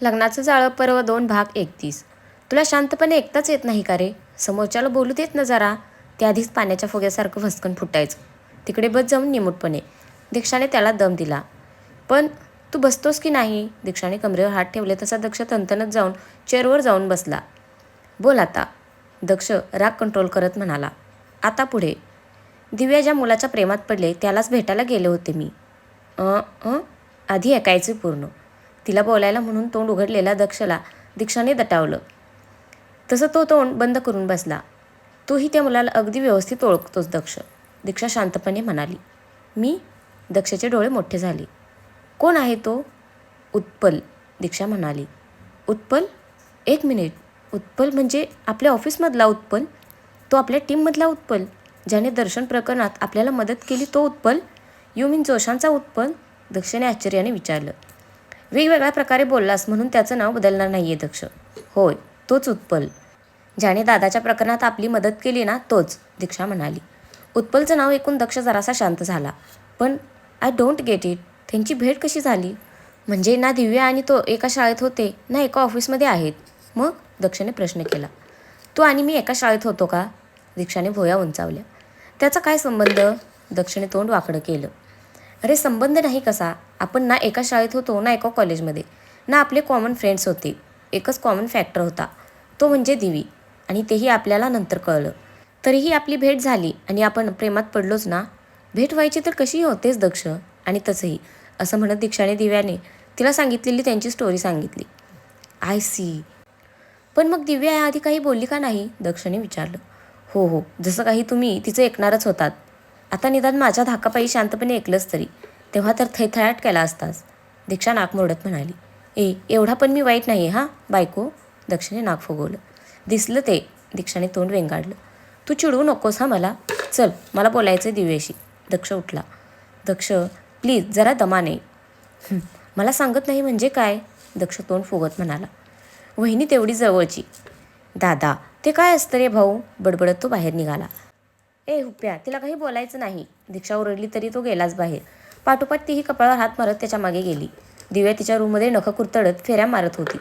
लग्नाचं जाळं पर्व 2 भाग 31. तुला शांतपणे ऐकताच येत नाही का रे? समोरच्याला बोलू देत ना जरा. ते आधीच पाण्याच्या फुग्यासारखं भस्कन फुटायचं. तिकडे बस जाऊन निमूटपणे. दीक्षाने त्याला दम दिला. पण तू बसतोस की नाही? दीक्षाने कमरेवर हात ठेवले तसा दक्ष तणतणत जाऊन चेअरवर जाऊन बसला. बोल आता. दक्ष राग कंट्रोल करत म्हणाला. आता पुढे. दिव्या ज्या मुलाच्या प्रेमात पडले त्यालाच भेटायला गेले होते मी. आधी ऐकायचे पूर्ण. तिला बोलायला म्हणून तोंड उघडलेला दक्षला दीक्षाने दटावलं. तसं तो तोंड बंद करून बसला. तूही त्या मुलाला अगदी व्यवस्थित ओळखतोस दक्ष. दीक्षा शांतपणे म्हणाली. मी? दक्षचे डोळे मोठे झाले. कोण आहे तो? उत्पल. दीक्षा म्हणाली. उत्पल? 1 मिनिट. उत्पल म्हणजे आपल्या ऑफिसमधला उत्पल? तो आपल्या टीममधला उत्पल ज्याने दर्शन प्रकरणात आपल्याला मदत केली तो उत्पल? यू मीन जोशांचा उत्पल? दक्षने आश्चर्याने विचारलं. वेगवेगळ्या प्रकारे बोललास म्हणून त्याचं नाव बदलणार नाही आहे दक्ष. होय, तोच उत्पल. ज्याने दादाच्या प्रकरणात आपली मदत केली ना तोच, दीक्षा म्हणाली. उत्पलचं नाव ऐकून दक्ष जरासा शांत झाला. पण आय डोंट गेट इट. त्यांची भेट कशी झाली? म्हणजे ना दिव्या आणि तो एका शाळेत होते ना एका ऑफिसमध्ये आहेत. मग? दक्षने प्रश्न केला. तू आणि मी एका शाळेत होतो का? दीक्षाने भुवया उंचावल्या. त्याचा काय संबंध? दक्षने तोंड वाकडं केलं. अरे संबंध नाही कसा. आपण ना एका शाळेत होतो ना एका कॉलेजमध्ये. ना आपले कॉमन फ्रेंड्स होते. एकच कॉमन फॅक्टर होता. तो म्हणजे दिवी. आणि तेही आपल्याला नंतर कळलं. तरीही आपली भेट झाली आणि आपण प्रेमात पडलोच ना. भेट व्हायची तर कशी होतेच दक्ष. आणि तसंही असं म्हणत दीक्षाने दिव्याने तिला सांगितलेली त्यांची स्टोरी सांगितली. I see. पण मग दिव्या याआधी काही बोलली का नाही? दक्षने विचारलं. हो, जसं काही तुम्ही तिचं ऐकणारच होतात. आता निदान माझ्या धाकापायी शांतपणे ऐकलंच तरी. तेव्हा तर थैथयाट केला असतास. दीक्षा नाक मोडत म्हणाली. एवढा पण मी वाईट नाही हां बायको. दक्षने नाक फुगवलं. दिसलं ते. दीक्षाने तोंड वेंगाडलं. तू चिडवू नकोस हां मला. चल, मला बोलायचं दिव्याशी. दक्ष उठला. दक्ष प्लीज जरा दमाने. मला सांगत नाही म्हणजे काय? दक्ष तोंड फुगत म्हणाला. वहिनी तेवढी जवळची. दादा ते काय असतं रे भाऊ? बडबडत तो बाहेर निघाला. हुप्प्या तिला काही बोलायचं नाही. दीक्षा ओरडली तरी तो गेलाच बाहेर. पाठोपाठ तीही कपाळावर हात मारत त्याच्या मागे गेली. दिव्या तिच्या रूममध्ये नखं कुरतडत फेऱ्या मारत होती.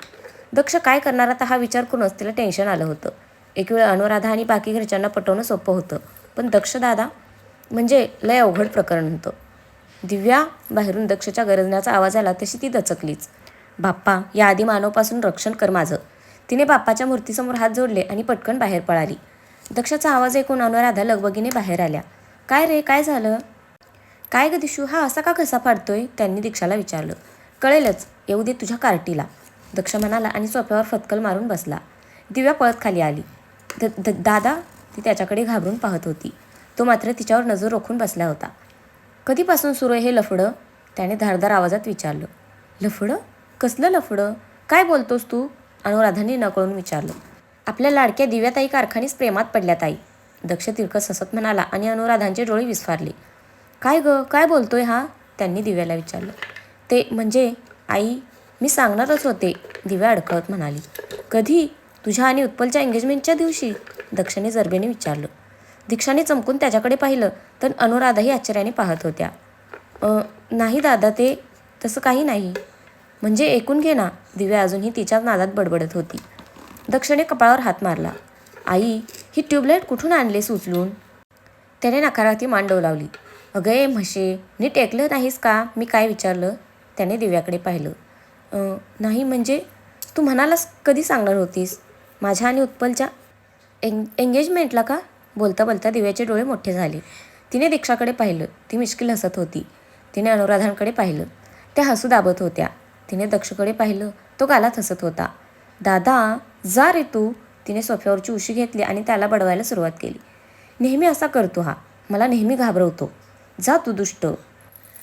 दक्ष काय करणार आता हा विचार करूनच तिला टेन्शन आलं होतं. एक वेळ अनुराधा आणि बाकी घरच्यांना पटवणं सोपं होतं. पण दक्ष दादा म्हणजे लय अवघड प्रकरण होतं. दिव्या बाहेरून दक्षच्या गरजण्याचा आवाज आला तशी ती दचकलीच. बाप्पा याआधी मानवपासून रक्षण कर माझं. तिने बाप्पाच्या मूर्तीसमोर हात जोडले आणि पटकन बाहेर पळाली. दक्षाचा आवाज ऐकून अनुराधा लगबगीने बाहेर आल्या. काय रे, काय झालं? काय ग दिशू, हा असा का घसा फाडतोय? त्यांनी दीक्षाला विचारलं. कळेलच, येऊ दे तुझ्या कार्टीला. दक्ष म्हणाला आणि सोफ्यावर फतकल मारून बसला. दिव्या पळत खाली आली. दादा. ती त्याच्याकडे घाबरून पाहत होती. तो मात्र तिच्यावर नजर रोखून बसला होता. कधीपासून सुरू आहे हे लफडं? त्याने धारदार आवाजात विचारलं. लफडं? कसलं लफडं? काय बोलतोस तू? अनुराधाने नकळून विचारलं. आपल्या लाडक्या दिव्याताई कारखानीच प्रेमात पडल्यात आई. दक्ष तिरकत ससत म्हणाला आणि अनुराधांचे डोळे विस्फारले. काय ग, काय बोलतोय हा? त्यांनी दिव्याला विचारलं. ते म्हणजे आई मी सांगणारच होते. दिव्या अडकळत म्हणाली. कधी? तुझ्या आणि उत्पलच्या एंगेजमेंटच्या दिवशी? दक्षने जरबेने विचारलं. दीक्षाने चमकून त्याच्याकडे पाहिलं तर अनुराधाही आश्चर्याने पाहत होत्या. नाही दादा, ते तसं काही नाही. म्हणजे ऐकून घे ना. दिव्या अजूनही तिच्या नादात बडबडत होती. दक्षने कपाळावर हात मारला. आई ही ट्यूबलाईट कुठून आणलेस उचलून? त्याने नकारार्थी मान डोलावली. अगं म्हशे, नीट ऐकलं नाहीस का मी काय विचारलं? त्याने दिव्याकडे पाहिलं. नाही म्हणजे तू म्हणालास कधी सांगणार होतीस? माझ्या आणि उत्पलच्या एंगेजमेंटला का? बोलता बोलता दिव्याचे डोळे मोठे झाले. तिने दीक्षाकडे पाहिलं. ती मिश्किल हसत होती. तिने अनुराधांकडे पाहिलं. त्या हसू दाबत होत्या. तिने दक्षकडे पाहिलं. तो गालात हसत होता. दादा जा रे तू. तिने सोफ्यावरची उशी घेतली आणि त्याला बडवायला सुरुवात केली. नेहमी असा करतो हा. मला नेहमी घाबरवतो. जा तू दुष्ट.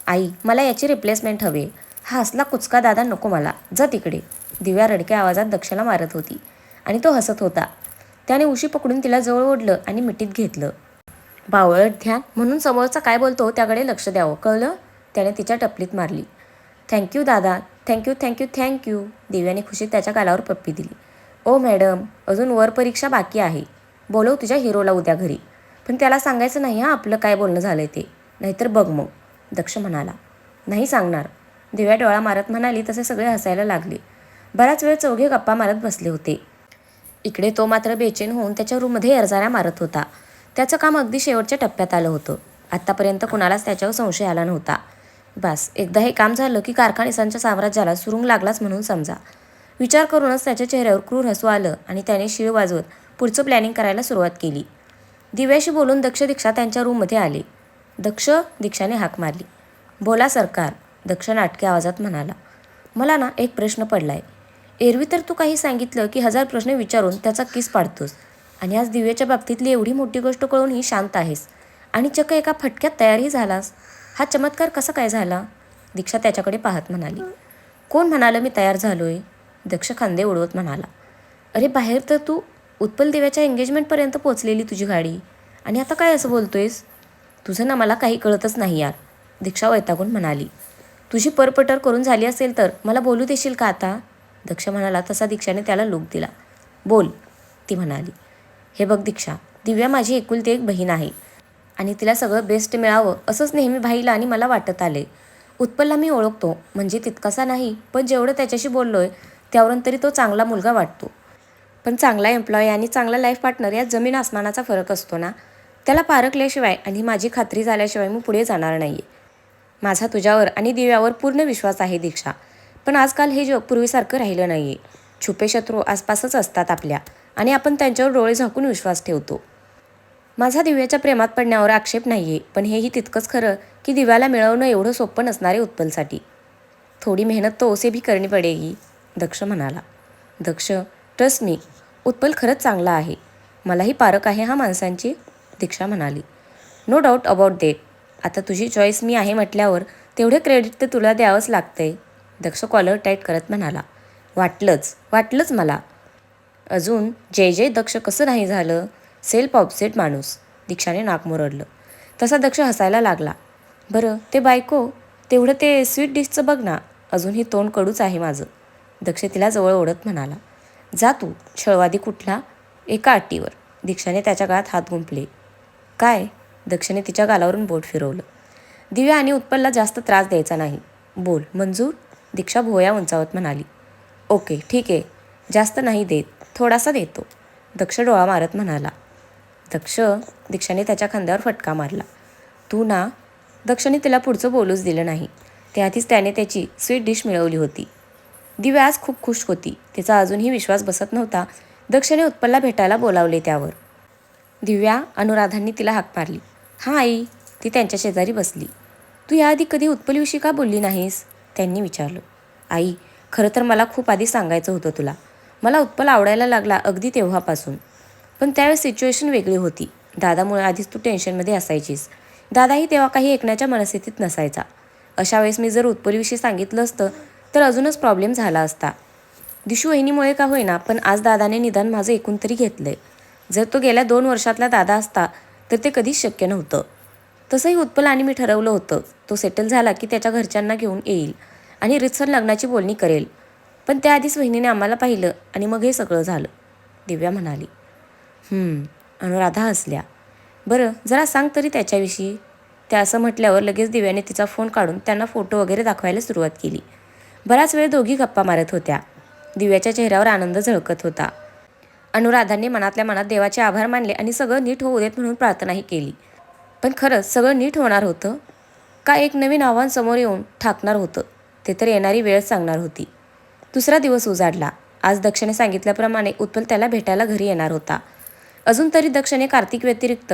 आई मला याची रिप्लेसमेंट हवे. हा असला कुचका दादा नको मला. जा तिकडे. दिव्या रडक्या आवाजात दक्षला मारत होती आणि तो हसत होता. त्याने उशी पकडून तिला जवळ ओढलं आणि मिठीत घेतलं. बावळट ध्यान म्हणून समोरचा काय बोलतो त्याकडे लक्ष द्यावं, कळलं? त्याने तिच्या टपलीत मारली. थँक्यू दादा. थँक्यू. दिव्याने खुशीत त्याच्या गालावर पप्पी दिली. ओ मॅडम, अजून वर परीक्षा बाकी आहे. बोलव तुझ्या हिरोला उद्या घरी. पण त्याला सांगायचं नाही हां आपलं काय बोलणं झालंय ते. नाहीतर बघ मग. दक्ष म्हणाला. नाही सांगणार. दिव्या डोळा मारत म्हणाली. तसे सगळे हसायला लागले. बराच वेळ चौघे गप्पा मारत बसले होते. इकडे तो मात्र बेचैन होऊन त्याच्या रूममध्ये अर्जाऱ्या मारत होता. त्याचं काम अगदी शेवटच्या टप्प्यात आलं होतं. आत्तापर्यंत कुणालाच त्याच्यावर संशय आला नव्हता. बस एकदा हे काम झालं की कारखानिसांच्या साम्राज्याला सुरुंग लागलाच म्हणून समजा. विचार करूनच त्याच्या चेहऱ्यावर क्रूर हसू आलं आणि त्याने शिळ वाजवत पुढचं प्लॅनिंग करायला सुरुवात केली. दिव्याशी बोलून दीक्षा त्यांच्या रूममध्ये आले. दीक्षाने हाक मारली. बोला सरकार, दक्ष नाटकी आवाजात म्हणाला. मला ना एक प्रश्न पडलाय. एरवी तर तू काही सांगितलं की 1000 प्रश्न विचारून त्याचा किस पाडतोस आणि आज दिव्याच्या बाबतीतली एवढी मोठी गोष्ट कळूनही शांत आहेस आणि चक्क एका फटक्यात तयारही झालास. हा चमत्कार कसा काय झाला? दीक्षा त्याच्याकडे पाहत म्हणाली. कोण म्हणालं मी तयार झालोय? दक्ष खांदे उडवत म्हणाला. अरे बाहेर तर तू उत्पल देव्याच्या एंगेजमेंटपर्यंत पोचलेली तुझी गाडी आणि आता काय असं बोलतोयस? तुझं ना मला काही कळतच नाही यार, दीक्षा वैतागून म्हणाली. तुझी परपटर करून झाली असेल तर मला बोलू देशील का आता? दक्ष म्हणाला तसा दीक्षाने त्याला लूक दिला. बोल, ती म्हणाली. हे बघ दीक्षा, दिव्या माझी एकुलती एक बहीण आहे आणि तिला सगळं बेस्ट मिळावं असंच नेहमी भाईला आणि मला वाटत आले. उत्पलला मी ओळखतो, म्हणजे तितकासा नाही, पण जेवढं त्याच्याशी बोललोय त्यावरून तरी तो चांगला मुलगा वाटतो. पण चांगला एम्प्लॉय आणि चांगला लाईफ पार्टनर यात जमीन आसमानाचा फरक असतो ना. त्याला पारखल्याशिवाय आणि माझी खात्री झाल्याशिवाय मी पुढे जाणार नाही आहे. माझा तुझ्यावर आणि दिव्यावर पूर्ण विश्वास आहे दीक्षा, पण आजकाल हे जग पूर्वीसारखं राहिलं नाही आहे. छुपे शत्रू आसपासच असतात आपल्या आणि आपण त्यांच्यावर डोळे झाकून विश्वास ठेवतो. माझा दिव्याच्या प्रेमात पडण्यावर आक्षेप नाही आहे, पण हेही तितकंच खरं की दिव्याला मिळवणं एवढं सोपं नसणारे उत्पलसाठी. थोडी मेहनत तो उसे भी करनी पडेगी, दक्ष म्हणाला. दक्ष, ट्रस्ट मी, उत्पल खरंच चांगला आहे. मलाही पारख आहे हा माणसांची, दीक्षा म्हणाली. No doubt about that. आता तुझी चॉईस मी आहे म्हटल्यावर तेवढे क्रेडिट तर तुला द्यावंच लागतंय, दक्ष कॉलर टाईट करत म्हणाला. वाटलंच मला. अजून जय जय दक्ष कसं नाही झालं? सेल्फ ऑब्सेट माणूस, दीक्षाने नाक मुरडलं. तसा दक्ष हसायला लागला. बरं ते बायको, तेवढं ते स्वीट डिशचं बघ ना, अजूनही तोंड कडूच आहे माझं, दक्ष तिला जवळ ओढत म्हणाला. जा तू, छळवादी कुठला, एका अट्टीवर, दीक्षाने त्याच्या गळात हात गुंफले. काय? दक्षने तिच्या गालावरून बोट फिरवलं. दिव्या आणि उत्पलला जास्त त्रास द्यायचा नाही. बोल, मंजूर, दीक्षा भुवया उंचावत म्हणाली. ओके ठीक आहे, जास्त नाही देत, थोडासा देतो, दक्ष डोळा मारत म्हणाला. दक्ष, दीक्षाने त्याच्या खांद्यावर फटका मारला. तू ना, दक्षने तिला पुढचं बोलूच दिलं नाही. त्याआधीच त्याने त्याची स्वीट डिश मिळवली होती. दिव्या आज खूप खुश होती. तिचा अजूनही विश्वास बसत नव्हता. दक्षने उत्पलला भेटायला बोलावले त्यावर. दिव्या, अनुराधांनी तिला हाक मारली. हां आई, ती त्यांच्या शेजारी बसली. तू याआधी कधी उत्पलविषयी का बोलली नाहीस? त्यांनी विचारलं. आई, खरं तर मला खूप आधी सांगायचं होतं तुला. मला उत्पल आवडायला लागला अगदी तेव्हापासून. पण त्यावेळेस सिच्युएशन वेगळी होती. दादामुळे आधीच तू टेन्शनमध्ये असायचीस. दादाही तेव्हा काही ऐकण्याच्या मनस्थितीत नसायचा. अशा वेळेस मी जर उत्पलविषयी सांगितलं असतं तर अजूनच प्रॉब्लेम झाला असता. दिशू वहिनीमुळे का होईना, पण आज दादाने निदान माझं ऐकून तरी घेतलंय. जर तो गेल्या 2 वर्षातला दादा असता तर ते कधीच शक्य नव्हतं. तसंही उत्पल आणि मी ठरवलं होतं, तो सेटल झाला की त्याच्या घरच्यांना घेऊन येईल आणि रितसर लग्नाची बोलणी करेल. पण त्याआधीच वहिनीने आम्हाला पाहिलं आणि मग हे सगळं झालं, दिव्या म्हणाली. अनुराधा हसल्या. बरं जरा सांग तरी त्याच्याविषयी. त्या असं म्हटल्यावर लगेच दिव्याने तिचा फोन काढून त्यांना फोटो वगैरे दाखवायला सुरुवात केली. बराच वेळ दोघी गप्पा मारत होत्या. दिव्याच्या चेहऱ्यावर आनंद झळकत होता. अनुराधांनी मनातल्या मनात देवाचे आभार मानले आणि सगळं नीट होऊ देत म्हणून प्रार्थनाही केली. पण खरंच सगळं नीट होणार होतं का एक नवीन आव्हान समोर येऊन ठाकणार होतं, ते तर येणारी वेळच सांगणार होती. दुसरा दिवस उजाडला. आज दक्षने सांगितल्याप्रमाणे उत्पल त्याला भेटायला घरी येणार होता. अजून तरी दक्षने कार्तिक व्यतिरिक्त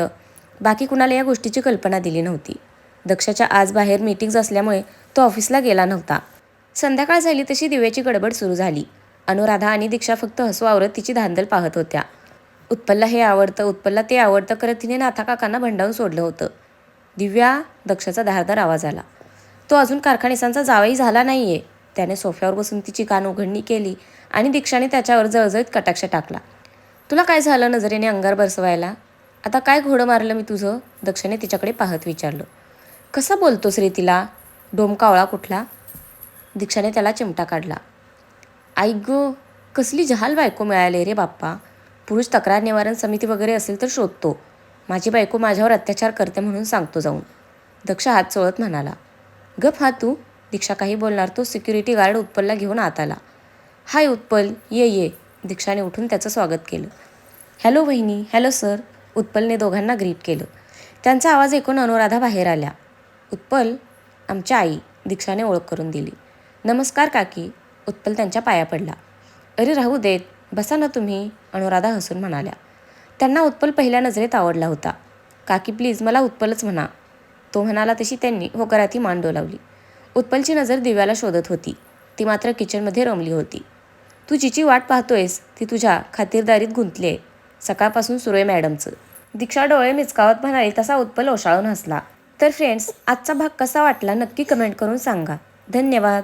बाकी कुणाला या गोष्टीची कल्पना दिली नव्हती. दक्षच्या आज बाहेर मीटिंग्ज असल्यामुळे तो ऑफिसला गेला नव्हता. संध्याकाळ झाली तशी दिव्याची गडबड सुरू झाली. अनुराधा आणि दीक्षा फक्त हसू आवरत तिची धांदल पाहत होत्या. उत्पलला हे आवडतं, उत्पलला ते आवडतं करत तिने नाथा काकांना भंडावून सोडलं होतं. दिव्या, दक्षाचा धारदार आवाज आला. तो अजून कारखानिसांचा जावई झाला नाहीये. त्याने सोफ्यावर बसून तिची कान उघडणी केली आणि दीक्षाने त्याच्यावर जळजळीत कटाक्ष टाकला. तुला काय झालं नजरेने अंगार बरसवायला? आता काय घोडं मारलं मी तुझं? दक्षने तिच्याकडे पाहत विचारलं. कसा बोलतोस रे तिला? डोमकावळा कुठला? दीक्षाने त्याला चिमटा काढला. आई गं, कसली जहाल बायको मिळाली रे बाप्पा. पुरुष तक्रार निवारण समिती वगैरे असेल तर शोधतो. माझी बायको माझ्यावर अत्याचार करते म्हणून सांगतो जाऊन, दक्ष हात चोळत म्हणाला. गप हा तू, दीक्षा काही बोलणार तो सिक्युरिटी गार्ड उत्पलला घेऊन आत आला. हाय उत्पल, ये. दीक्षाने उठून त्याचं स्वागत केलं. हॅलो वहिनी, हॅलो सर. उत्पलने दोघांना ग्रीट केलं. त्यांचा आवाज ऐकून अनुराधा बाहेर आल्या. उत्पल, आमच्या आई. दीक्षाने ओळख करून दिली. नमस्कार काकी. उत्पल त्यांच्या पाया पडला. अरे राहू देत, बसा ना तुम्ही, अनुराधा हसून म्हणाल्या. त्यांना उत्पल पहिल्या नजरेत आवडला होता. काकी प्लीज मला उत्पलच म्हणा. तो म्हणाला तशी त्यांनी होकारार्थी मान डोलावली. उत्पलची नजर दिव्याला शोधत होती. ती मात्र किचनमध्ये रमली होती. तू जिची वाट पाहतोयस ती तुझ्या खातिरदारीत गुंतली आहे. सकाळपासून सुरू आहे मॅडमचं. दीक्षा डोळे मिचकावत म्हणाली तसा उत्पल ओशाळून हसला. तर फ्रेंड्स, आजचा भाग कसा वाटला नक्की कमेंट करून सांगा. धन्यवाद.